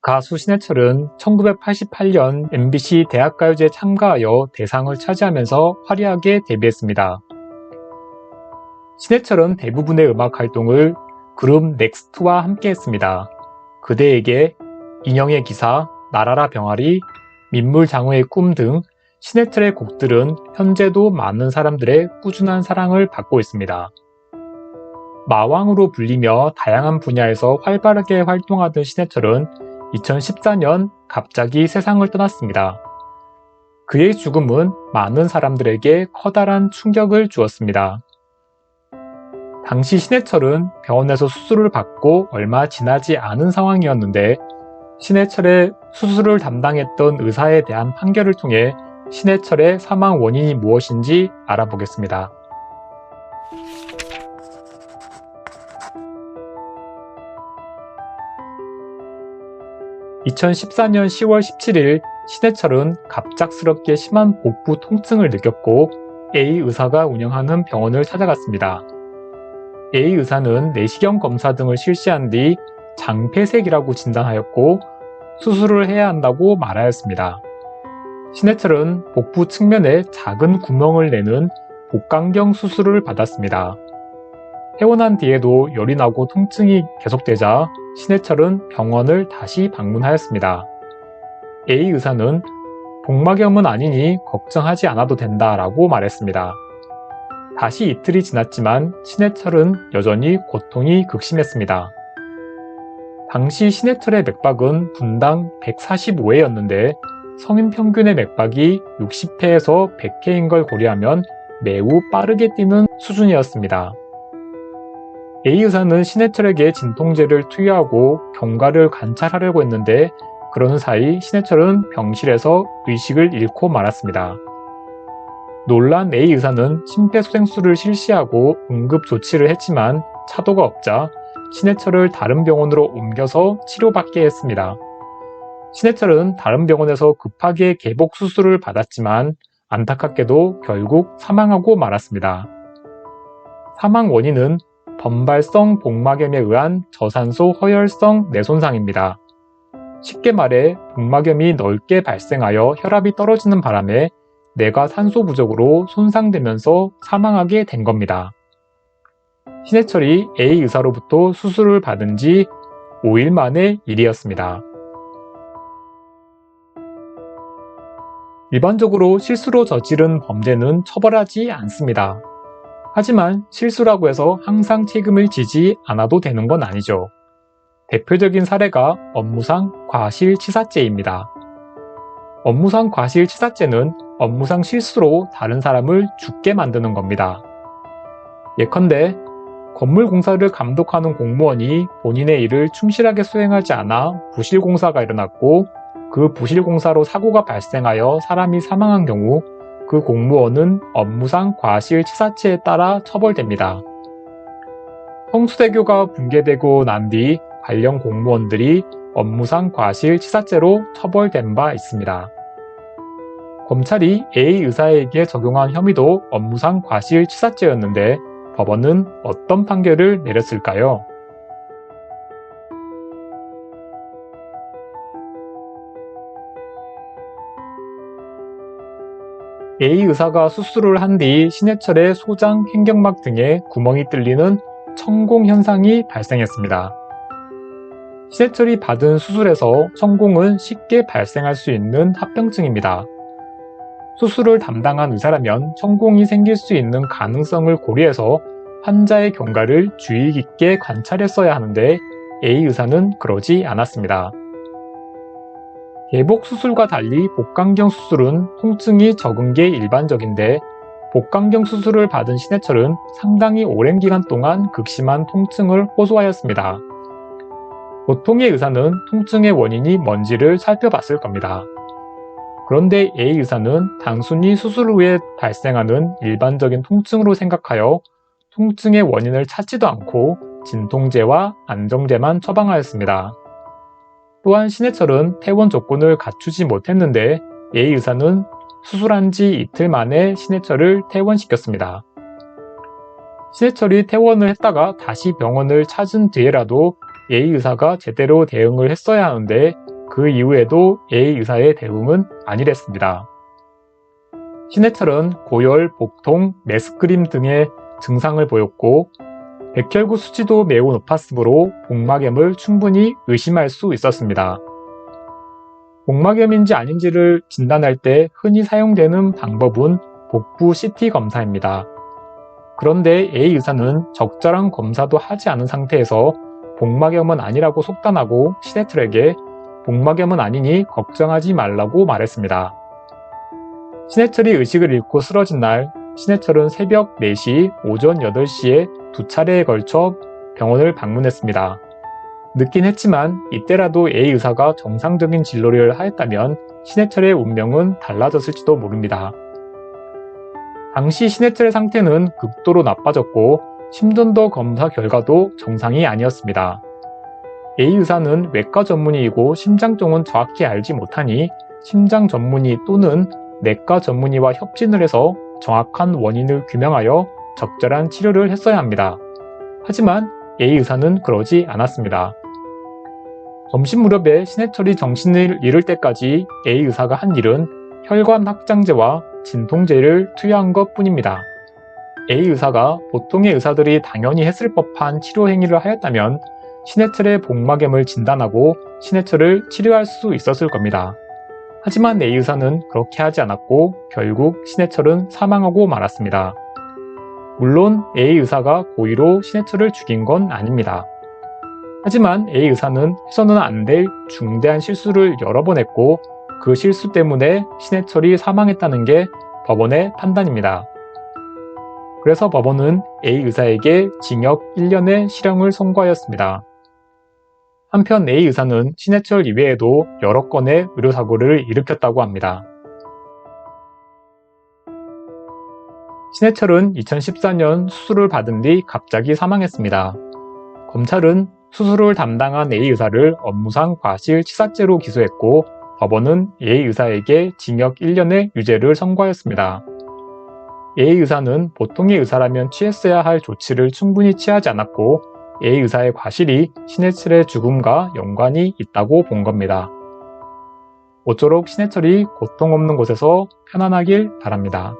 가수 신해철은 1988년 MBC 대학가요제에 참가하여 대상을 차지하면서 화려하게 데뷔했습니다. 신해철은 대부분의 음악 활동을 그룹 넥스트와 함께 했습니다. 그대에게, 인형의 기사, 나라라 병아리, 민물장어의 꿈 등 신해철의 곡들은 현재도 많은 사람들의 꾸준한 사랑을 받고 있습니다. 마왕으로 불리며 다양한 분야에서 활발하게 활동하던 신해철은 2014년 갑자기 세상을 떠났습니다. 그의 죽음은 많은 사람들에게 커다란 충격을 주었습니다. 당시 신해철은 병원에서 수술을 받고 얼마 지나지 않은 상황이었는데 신해철의 수술을 담당했던 의사에 대한 판결을 통해 신해철의 사망 원인이 무엇인지 알아보겠습니다. 2014년 10월 17일 신해철은 갑작스럽게 심한 복부 통증을 느꼈고 A 의사가 운영하는 병원을 찾아갔습니다. A 의사는 내시경 검사 등을 실시한 뒤 장폐색이라고 진단하였고 수술을 해야 한다고 말하였습니다. 신해철은 복부 측면에 작은 구멍을 내는 복강경 수술을 받았습니다. 퇴원한 뒤에도 열이 나고 통증이 계속되자 신해철은 병원을 다시 방문하였습니다. A 의사는 복막염은 아니니 걱정하지 않아도 된다라고 말했습니다. 다시 이틀이 지났지만 신해철은 여전히 고통이 극심했습니다. 당시 신해철의 맥박은 분당 145회였는데 성인 평균의 맥박이 60회에서 100회인 걸 고려하면 매우 빠르게 뛰는 수준이었습니다. A 의사는 신해철에게 진통제를 투여하고 경과를 관찰하려고 했는데 그러는 사이 신해철은 병실에서 의식을 잃고 말았습니다. 놀란 A 의사는 심폐소생술을 실시하고 응급조치를 했지만 차도가 없자 신해철을 다른 병원으로 옮겨서 치료받게 했습니다. 신해철은 다른 병원에서 급하게 개복 수술을 받았지만 안타깝게도 결국 사망하고 말았습니다. 사망 원인은 범발성 복막염에 의한 저산소 허혈성 뇌손상입니다. 쉽게 말해 복막염이 넓게 발생하여 혈압이 떨어지는 바람에 뇌가 산소 부족으로 손상되면서 사망하게 된 겁니다. 신해철이 A 의사로부터 수술을 받은 지 5일 만의 일이었습니다. 일반적으로 실수로 저지른 범죄는 처벌하지 않습니다. 하지만 실수라고 해서 항상 책임을 지지 않아도 되는 건 아니죠. 대표적인 사례가 업무상 과실치사죄입니다. 업무상 과실치사죄는 업무상 실수로 다른 사람을 죽게 만드는 겁니다. 예컨대 건물 공사를 감독하는 공무원이 본인의 일을 충실하게 수행하지 않아 부실공사가 일어났고 그 부실공사로 사고가 발생하여 사람이 사망한 경우 그 공무원은 업무상 과실치사죄에 따라 처벌됩니다. 성수대교가 붕괴되고 난 뒤 관련 공무원들이 업무상 과실치사죄로 처벌된 바 있습니다. 검찰이 A 의사에게 적용한 혐의도 업무상 과실치사죄였는데 법원은 어떤 판결을 내렸을까요? A 의사가 수술을 한 뒤 신해철의 소장, 횡격막 등에 구멍이 뚫리는 천공 현상이 발생했습니다. 신해철이 받은 수술에서 천공은 쉽게 발생할 수 있는 합병증입니다. 수술을 담당한 의사라면 천공이 생길 수 있는 가능성을 고려해서 환자의 경과를 주의 깊게 관찰했어야 하는데 A 의사는 그러지 않았습니다. 개복 수술과 달리 복강경 수술은 통증이 적은 게 일반적인데 복강경 수술을 받은 신해철은 상당히 오랜 기간 동안 극심한 통증을 호소하였습니다. 보통의 의사는 통증의 원인이 뭔지를 살펴봤을 겁니다. 그런데 A 의사는 단순히 수술 후에 발생하는 일반적인 통증으로 생각하여 통증의 원인을 찾지도 않고 진통제와 안정제만 처방하였습니다. 또한 신해철은 퇴원 조건을 갖추지 못했는데 A 의사는 수술한 지 이틀 만에 신해철을 퇴원시켰습니다. 신해철이 퇴원을 했다가 다시 병원을 찾은 뒤에라도 A 의사가 제대로 대응을 했어야 하는데 그 이후에도 A 의사의 대응은 아니랬습니다. 신해철은 고열, 복통, 메스크림 등의 증상을 보였고 백혈구 수치도 매우 높았으므로 복막염을 충분히 의심할 수 있었습니다. 복막염인지 아닌지를 진단할 때 흔히 사용되는 방법은 복부 CT 검사입니다. 그런데 A 의사는 적절한 검사도 하지 않은 상태에서 복막염은 아니라고 속단하고 신해철에게 복막염은 아니니 걱정하지 말라고 말했습니다. 신해철이 의식을 잃고 쓰러진 날, 신해철은 새벽 4시, 오전 8시에 2차례에 걸쳐 병원을 방문했습니다. 늦긴 했지만 이때라도 A 의사가 정상적인 진료를 하였다면 신해철의 운명은 달라졌을지도 모릅니다. 당시 신해철의 상태는 극도로 나빠졌고 심전도 검사 결과도 정상이 아니었습니다. A 의사는 외과 전문의이고 심장종은 정확히 알지 못하니 심장 전문의 또는 내과 전문의와 협진을 해서 정확한 원인을 규명하여 적절한 치료를 했어야 합니다. 하지만 A 의사는 그러지 않았습니다. 점심 무렵에 신해철이 정신을 잃을 때까지 A 의사가 한 일은 혈관 확장제와 진통제를 투여한 것 뿐입니다. A 의사가 보통의 의사들이 당연히 했을 법한 치료 행위를 하였다면 신해철의 복막염을 진단하고 신해철을 치료할 수 있었을 겁니다. 하지만 A 의사는 그렇게 하지 않았고 결국 신해철은 사망하고 말았습니다. 물론 A 의사가 고의로 신해철을 죽인 건 아닙니다. 하지만 A 의사는 해서는 안 될 중대한 실수를 여러 번 했고 그 실수 때문에 신해철이 사망했다는 게 법원의 판단입니다. 그래서 법원은 A 의사에게 징역 1년의 실형을 선고하였습니다. 한편 A 의사는 신해철 이외에도 여러 건의 의료사고를 일으켰다고 합니다. 신해철은 2014년 수술을 받은 뒤 갑자기 사망했습니다. 검찰은 수술을 담당한 A 의사를 업무상 과실치사죄로 기소했고 법원은 A 의사에게 징역 1년의 유죄를 선고하였습니다. A 의사는 보통의 의사라면 취했어야 할 조치를 충분히 취하지 않았고 A 의사의 과실이 신해철의 죽음과 연관이 있다고 본 겁니다. 모쪼록 신해철이 고통 없는 곳에서 편안하길 바랍니다.